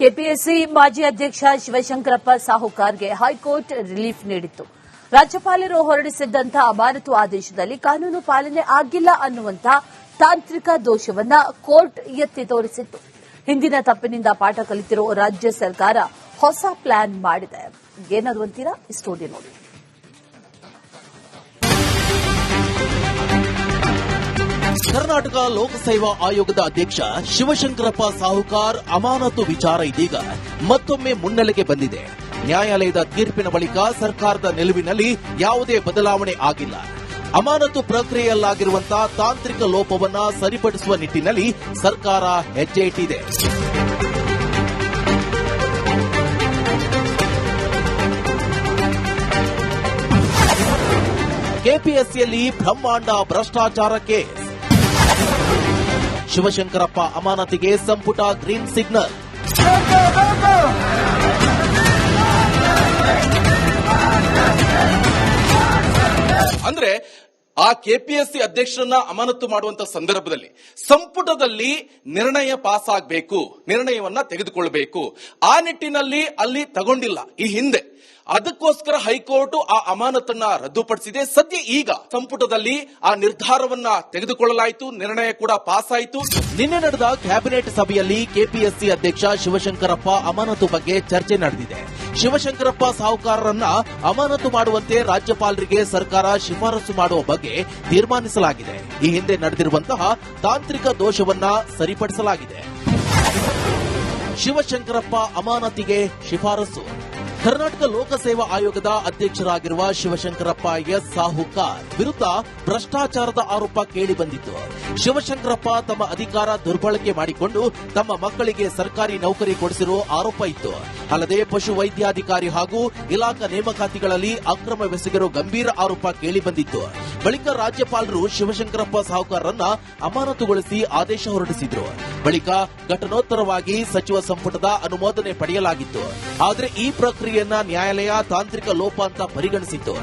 KPSC ಮಾಜಿ ಅಧ್ಯಕ್ಷ Shivashankarappa ಸಾಹುಕಾರ್ಗೆ high court relief ನೀಡಿತ್ತು. ರಾಜ್ಯಪಾಲರು ಹೊರಡಿಸಿದ್ದಂತಹ ಅಮಾನತು ಆದೇಶದಲ್ಲಿ ಕಾನೂನು ಪಾಲನೆ ಆಗಿಲ್ಲ ಅನ್ನುವಂತಹ ತಾಂತ್ರಿಕ ದೋಷವನ್ನ ಕೋರ್ಟ್ ಎತ್ತಿ ತೋರಿಸಿತ್ತು. ಹಿಂದಿನ ತಪ್ಪಿನಿಂದ ಪಾಠ ಕಲಿತಿರೋ ರಾಜ್ಯ ಸರ್ಕಾರ ಹೊಸ ಪ್ಲಾನ್ ಮಾಡಿದೆ. ಏನದು ಅಂತೀರಾ? ಈ ಸ್ಟೋರಿ ನೋಡಿ. ಕರ್ನಾಟಕ ಲೋಕಸೇವಾ ಆಯೋಗದ ಅಧ್ಯಕ್ಷ ಶಿವಶಂಕರಪ್ಪ ಸಾಹುಕಾರ್ ಅಮಾನತು ವಿಚಾರ ಇದೀಗ ಮತ್ತೊಮ್ಮೆ ಮುನ್ನೆಲೆಗೆ ಬಂದಿದೆ. ನ್ಯಾಯಾಲಯದ ತೀರ್ಪಿನ ಬಳಿಕ ಸರ್ಕಾರದ ನಿಲುವಿನಲ್ಲಿ ಯಾವುದೇ ಬದಲಾವಣೆ ಆಗಿಲ್ಲ. ಅಮಾನತು ಪ್ರಕ್ರಿಯೆಯಲ್ಲಾಗಿರುವಂತಹ ತಾಂತ್ರಿಕ ಲೋಪವನ್ನ ಸರಿಪಡಿಸುವ ನಿಟ್ಟಿನಲ್ಲಿ ಸರ್ಕಾರ ಹೆಜ್ಜೆ ಇಟ್ಟಿದೆ. ಕೆಪಿಎಸ್ಸಿಯಲ್ಲಿ ಬ್ರಹ್ಮಾಂಡ ಭ್ರಷ್ಟಾಚಾರ ಕೇಸ್. ಶಿವಶಂಕರಪ್ಪ ಅಮಾನತಿಗೆ ಸಂಪುಟ ಗ್ರೀನ್ ಸಿಗ್ನಲ್. ಅಂದ್ರೆ ಆ ಕೆಪಿಎಸ್ಸಿ ಅಧ್ಯಕ್ಷರನ್ನ ಅಮಾನತು ಮಾಡುವಂತ ಸಂದರ್ಭದಲ್ಲಿ ಸಂಪುಟದಲ್ಲಿ ನಿರ್ಣಯ ಪಾಸ್ ಆಗಬೇಕು, ನಿರ್ಣಯವನ್ನ ತೆಗೆದುಕೊಳ್ಳಬೇಕು. ಆ ನಿಟ್ಟಿನಲ್ಲಿ ಅಲ್ಲಿ ತಗೊಂಡಿಲ್ಲ ಈ ಹಿಂದೆ. ಅದಕ್ಕೋಸ್ಕರ ಹೈಕೋರ್ಟ್ ಆ ಅಮಾನತನ್ನ ರದ್ದುಪಡಿಸಿದೆ. ಸದ್ಯ ಈಗ ಸಂಪುಟದಲ್ಲಿ ಆ ನಿರ್ಧಾರವನ್ನ ತೆಗೆದುಕೊಳ್ಳಲಾಯಿತು, ನಿರ್ಣಯ ಕೂಡ ಪಾಸ್ ಆಯಿತು. ನಿನ್ನೆ ನಡೆದ ಕ್ಯಾಬಿನೆಟ್ ಸಭೆಯಲ್ಲಿ ಕೆಪಿಎಸ್ಸಿ ಅಧ್ಯಕ್ಷ ಶಿವಶಂಕರಪ್ಪ ಅಮಾನತು ಬಗ್ಗೆ ಚರ್ಚೆ ನಡೆದಿದೆ. ಶಿವಶಂಕರಪ್ಪ ಸಾಹುಕಾರರನ್ನ ಅಮಾನತು ಮಾಡುವಂತೆ ರಾಜ್ಯಪಾಲರಿಗೆ ಸರ್ಕಾರ ಶಿಫಾರಸು ಮಾಡುವ ಬಗ್ಗೆ ತೀರ್ಮಾನಿಸಲಾಗಿದೆ. ಈ ಹಿಂದೆ ನಡೆದಿರುವಂತಹ ತಾಂತ್ರಿಕ ದೋಷವನ್ನ ಸರಿಪಡಿಸಲಾಗಿದೆ. ಶಿವಶಂಕರಪ್ಪ ಅಮಾನತಿಗೆ ಶಿಫಾರಸು. ಕರ್ನಾಟಕ ಲೋಕಸೇವಾ ಆಯೋಗದ ಅಧ್ಯಕ್ಷರಾಗಿರುವ ಶಿವಶಂಕರಪ್ಪ ಎಸ್ ಸಾಹುಕಾರ್ ವಿರುದ್ಧ ಭ್ರಷ್ಟಾಚಾರದ ಆರೋಪ ಕೇಳಿಬಂದಿತ್ತು. ಶಿವಶಂಕರಪ್ಪ ತಮ್ಮ ಅಧಿಕಾರ ದುರ್ಬಳಕೆ ಮಾಡಿಕೊಂಡು ತಮ್ಮ ಮಕ್ಕಳಿಗೆ ಸರ್ಕಾರಿ ನೌಕರಿ ಕೊಡಿಸಿರುವ ಆರೋಪ ಇತ್ತು. ಅಲ್ಲದೆ ಪಶು ವೈದ್ಯಾಧಿಕಾರಿ ಹಾಗೂ ಇಲಾಖಾ ನೇಮಕಾತಿಗಳಲ್ಲಿ ಅಕ್ರಮವೆಸಗಿರುವ ಗಂಭೀರ ಆರೋಪ ಕೇಳಿಬಂದಿತ್ತು. ಬಳಿಕ ರಾಜ್ಯಪಾಲರು ಶಿವಶಂಕರಪ್ಪ ಸಾಹುಕಾರರನ್ನ ಅಮಾನತುಗೊಳಿಸಿ ಆದೇಶ ಹೊರಡಿಸಿದ್ರು. ಬಳಿಕ ಘಟನೋತ್ತರವಾಗಿ ಸಚಿವ ಸಂಪುಟದ ಅನುಮೋದನೆ ಪಡೆಯಲಾಗಿತ್ತು. ಆದರೆ ಈ ಪ್ರಕ್ರಿಯೆಯನ್ನ ನ್ಯಾಯಾಲಯ ತಾಂತ್ರಿಕ ಲೋಪ ಅಂತ ಪರಿಗಣಿಸಿತ್ತು.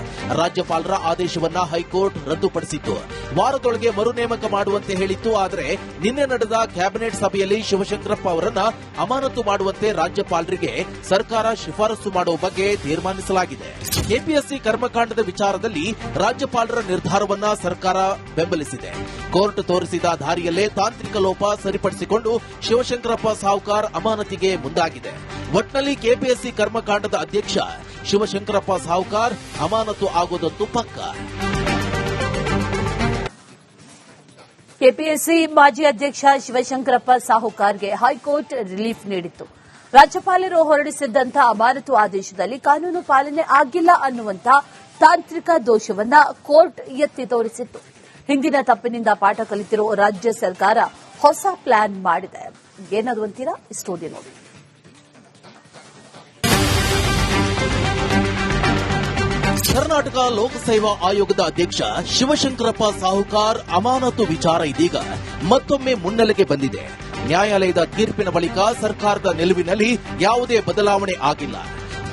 ರಾಜ್ಯಪಾಲರ ಆದೇಶವನ್ನ ಹೈಕೋರ್ಟ್ ರದ್ದುಪಡಿಸಿತ್ತು. ವಾರದೊಳಗೆ ಮರು ನೇಮಕ ಮಾಡುವಂತೆ ಹೇಳಿತ್ತು. ಆದರೆ ನಿನ್ನೆ ನಡೆದ ಕ್ಯಾಬಿನೆಟ್ ಸಭೆಯಲ್ಲಿ ಶಿವಶಂಕರಪ್ಪ ಅವರನ್ನ ಅಮಾನತು ಮಾಡುವಂತೆ ರಾಜ್ಯಪಾಲರಿಗೆ ಸರ್ಕಾರ ಶಿಫಾರಸು ಮಾಡುವ ಬಗ್ಗೆ ತೀರ್ಮಾನಿಸಲಾಗಿದೆ. ಕೆಪಿಎಸ್ಸಿ ಕರ್ಮಕಾಂಡದ ವಿಚಾರದಲ್ಲಿ ರಾಜ್ಯಪಾಲರ ನಿರ್ಧಾರವನ್ನ ಸರ್ಕಾರ ಬೆಂಬಲಿಸಿದೆ. ಕೋರ್ಟ್ ತೋರಿಸಿದ ದಾರಿಯಲ್ಲೇ ತಾಂತ್ರಿಕ ಲೋಪ ಸರಿಪಡಿಸಿಕೊಂಡು ಶಿವಶಂಕರಪ್ಪ ಸಾಹುಕಾರ್ ಅಮಾನತಿಗೆ ಮುಂದಾಗಿದೆ. ಒಟ್ನಲ್ಲಿ ಕೆಪಿಎಸ್ಸಿ ಕರ್ಮಕಾಂಡದ ಅಧ್ಯಕ್ಷ ಶಿವಶಂಕರಪ್ಪ ಸಾಹುಕಾರ್ ಅಮಾನತು ಆಗೋದಂತೂ ಪಕ್ಕ. ಕೆಪಿಎಸ್ಸಿ ಮಾಜಿ ಅಧ್ಯಕ್ಷ ಶಿವಶಂಕರಪ್ಪ ಸಾಹುಕಾರ್ಗೆ ಹೈಕೋರ್ಟ್ ರಿಲೀಫ್ ನೀಡಿತ್ತು. ರಾಜ್ಯಪಾಲರು ಹೊರಡಿಸಿದ್ದಂತಹ ಅಮಾನತು ಆದೇಶದಲ್ಲಿ ಕಾನೂನು ಪಾಲನೆ ಆಗಿಲ್ಲ ಅನ್ನುವಂತಹ ತಾಂತ್ರಿಕ ದೋಷವನ್ನ ಕೋರ್ಟ್ ಎತ್ತಿ ತೋರಿಸಿತ್ತು. ಹಿಂದಿನ ತಪ್ಪಿನಿಂದ ಪಾಠ ಕಲಿತಿರೋ ರಾಜ್ಯ ಸರ್ಕಾರ ಹೊಸ ಪ್ಲಾನ್ ಮಾಡಿದೆ. ಏನದು ಅಂತೀರಾ? ಈ ಸ್ಟೋರಿ ನೋಡಿ. ಕರ್ನಾಟಕ ಲೋಕಸೇವಾ ಆಯೋಗದ ಅಧ್ಯಕ್ಷ ಶಿವಶಂಕರಪ್ಪ ಸಾಹುಕಾರ್ ಅಮಾನತು ವಿಚಾರ ಇದೀಗ ಮತ್ತೊಮ್ಮೆ ಮುನ್ನೆಲೆಗೆ ಬಂದಿದೆ. ನ್ಯಾಯಾಲಯದ ತೀರ್ಪಿನ ಬಳಿಕ ಸರ್ಕಾರದ ನಿಲುವಿನಲ್ಲಿ ಯಾವುದೇ ಬದಲಾವಣೆ ಆಗಿಲ್ಲ.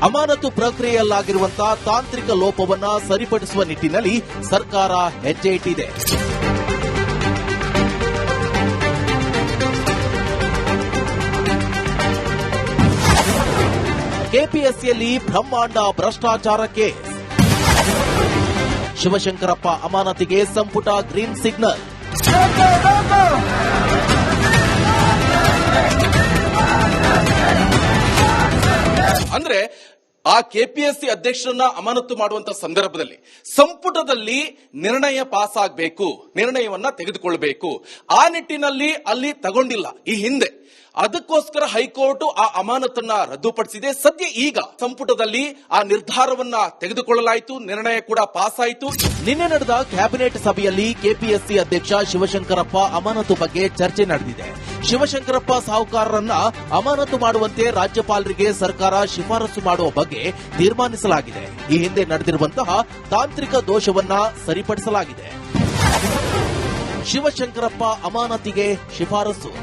ಅಮಾನತು ಪ್ರಕ್ರಿಯೆಯಲ್ಲಾಗಿರುವಂತಹ ತಾಂತ್ರಿಕ ಲೋಪವನ್ನ ಸರಿಪಡಿಸುವ ನಿಟ್ಟಿನಲ್ಲಿ ಸರ್ಕಾರ ಹೆಜ್ಜೆ ಇಟ್ಟಿದೆ. ಕೆಪಿಎಸ್ಸಿಯಲ್ಲಿ ಬ್ರಹ್ಮಾಂಡ ಭ್ರಷ್ಟಾಚಾರ ಕೇಸ್. ಶಿವಶಂಕರಪ್ಪ ಅಮಾನತಿಗೆ ಸಂಪುಟ ಗ್ರೀನ್ ಸಿಗ್ನಲ್. ಅಂದ್ರೆ ಆ ಕೆಪಿಎಸ್ಸಿ ಅಧ್ಯಕ್ಷರನ್ನ ಅಮಾನತು ಮಾಡುವಂತ ಸಂದರ್ಭದಲ್ಲಿ ಸಂಪುಟದಲ್ಲಿ ನಿರ್ಣಯ ಪಾಸ್ ಆಗಬೇಕು, ನಿರ್ಣಯವನ್ನ ತೆಗೆದುಕೊಳ್ಳಬೇಕು. ಆ ನಿಟ್ಟಿನಲ್ಲಿ ಅಲ್ಲಿ ತಗೊಂಡಿಲ್ಲ ಈ ಹಿಂದೆ. ಅದಕ್ಕೋಸ್ಕರ ಹೈಕೋರ್ಟ್ ಆ ಅಮಾನತನ್ನ ರದ್ದುಪಡಿಸಿದೆ. ಸದ್ಯ ಈಗ ಸಂಪುಟದಲ್ಲಿ ಆ ನಿರ್ಧಾರವನ್ನ ತೆಗೆದುಕೊಳ್ಳಲಾಯಿತು, ನಿರ್ಣಯ ಕೂಡ ಪಾಸ್ ಆಯಿತು. ನಿನ್ನೆ ನಡೆದ ಕ್ಯಾಬಿನೆಟ್ ಸಭೆಯಲ್ಲಿ ಕೆಪಿಎಸ್ಸಿ ಅಧ್ಯಕ್ಷ ಶಿವಶಂಕರಪ್ಪ ಅಮಾನತು ಬಗ್ಗೆ ಚರ್ಚೆ ನಡೆದಿದೆ. ಶಿವಶಂಕರಪ್ಪ ಸಾಹುಕಾರರನ್ನ ಅಮಾನತು ಮಾಡುವಂತೆ ರಾಜ್ಯಪಾಲರಿಗೆ ಸರ್ಕಾರ ಶಿಫಾರಸು ಮಾಡುವ ಬಗ್ಗೆ ತೀರ್ಮಾನಿಸಲಾಗಿದೆ. ಈ ಹಿಂದೆ ನಡೆದಿರುವಂತಹ ತಾಂತ್ರಿಕ ದೋಷವನ್ನ ಸರಿಪಡಿಸಲಾಗಿದೆ. ಶಿವಶಂಕರಪ್ಪ ಅಮಾನತಿಗೆ ಶಿಫಾರಸು.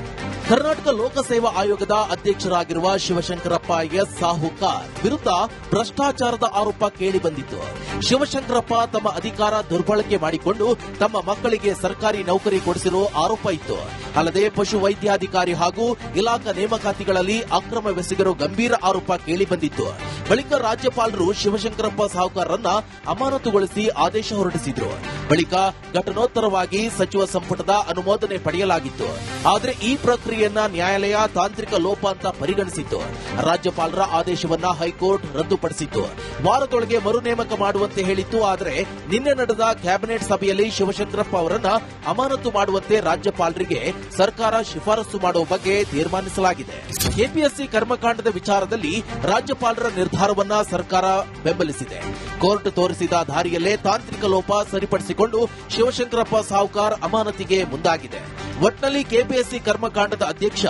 ಕರ್ನಾಟಕ ಲೋಕಸೇವಾ ಆಯೋಗದ ಅಧ್ಯಕ್ಷರಾಗಿರುವ ಶಿವಶಂಕರಪ್ಪ ಎಸ್ ಸಾಹುಕಾರ್ ವಿರುದ್ಧ ಭ್ರಷ್ಟಾಚಾರದ ಆರೋಪ ಕೇಳಿಬಂದಿತ್ತು. ಶಿವಶಂಕರಪ್ಪ ತಮ್ಮ ಅಧಿಕಾರ ದುರ್ಬಳಕೆ ಮಾಡಿಕೊಂಡು ತಮ್ಮ ಮಕ್ಕಳಿಗೆ ಸರ್ಕಾರಿ ನೌಕರಿ ಕೊಡಿಸಿರೋ ಆರೋಪ ಇತ್ತು. ಅಲ್ಲದೆ ಪಶು ವೈದ್ಯಾಧಿಕಾರಿ ಹಾಗೂ ಇಲಾಖಾ ನೇಮಕಾತಿಗಳಲ್ಲಿ ಅಕ್ರಮವೆಸಗಿರೋ ಗಂಭೀರ ಆರೋಪ ಕೇಳಿಬಂದಿತ್ತು. ಬಳಿಕ ರಾಜ್ಯಪಾಲರು ಶಿವಶಂಕರಪ್ಪ ಸಾಹುಕಾರರನ್ನ ಅಮಾನತುಗೊಳಿಸಿ ಆದೇಶ ಹೊರಡಿಸಿದ್ರು. ಬಳಿಕ ಘಟನೋತ್ತರವಾಗಿ ಸಚಿವ ಸಂಪುಟದ ಅನುಮೋದನೆ ಪಡೆಯಲಾಗಿತ್ತು. ಆದರೆ ಈ ಪ್ರಕ್ರಿಯೆಯನ್ನ ನ್ಯಾಯಾಲಯ ತಾಂತ್ರಿಕ ಲೋಪ ಅಂತ ಪರಿಗಣಿಸಿತ್ತು. ರಾಜ್ಯಪಾಲರ ಆದೇಶವನ್ನ ಹೈಕೋರ್ಟ್ ರದ್ದುಪಡಿಸಿತ್ತು. ವಾರದೊಳಗೆ ಮರು ನೇಮಕ ಮಾಡುವಂತೆ ಹೇಳಿತ್ತು. ಆದರೆ ನಿನ್ನೆ ನಡೆದ ಕ್ಯಾಬಿನೆಟ್ ಸಭೆಯಲ್ಲಿ ಶಿವಶಂಕರಪ್ಪ ಅವರನ್ನ ಅಮಾನತು ಮಾಡುವಂತೆ ರಾಜ್ಯಪಾಲರಿಗೆ ಸರ್ಕಾರ ಶಿಫಾರಸು ಮಾಡುವ ಬಗ್ಗೆ ತೀರ್ಮಾನಿಸಲಾಗಿದೆ. ಕೆಪಿಎಸ್ಸಿ ಕರ್ಮಕಾಂಡದ ವಿಚಾರದಲ್ಲಿ ರಾಜ್ಯಪಾಲರ ನಿರ್ಧಾರವನ್ನ ಸರ್ಕಾರ ಬೆಂಬಲಿಸಿದೆ. ಕೋರ್ಟ್ ತೋರಿಸಿದ ದಾರಿಯಲ್ಲೇ ತಾಂತ್ರಿಕ ಲೋಪ ಸರಿಪಡಿಸಿಕೊಂಡು ಶಿವಶಂಕರಪ್ಪ ಸಾಹುಕಾರ್ ಅಮಾನತಿಗೆ ಮುಂದಾಗಿದೆ. ಒಟ್ನಲ್ಲಿ ಕೆಪಿಎಸ್ಸಿ ಕರ್ಮಕಾಂಡದ ಅಧ್ಯಕ್ಷ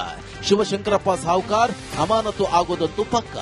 ಶಿವಶಂಕರಪ್ಪ ಸಾಹುಕಾರ್ ಅಮಾನತು ಆಗೋದಂತೂ ಪಕ್ಕ.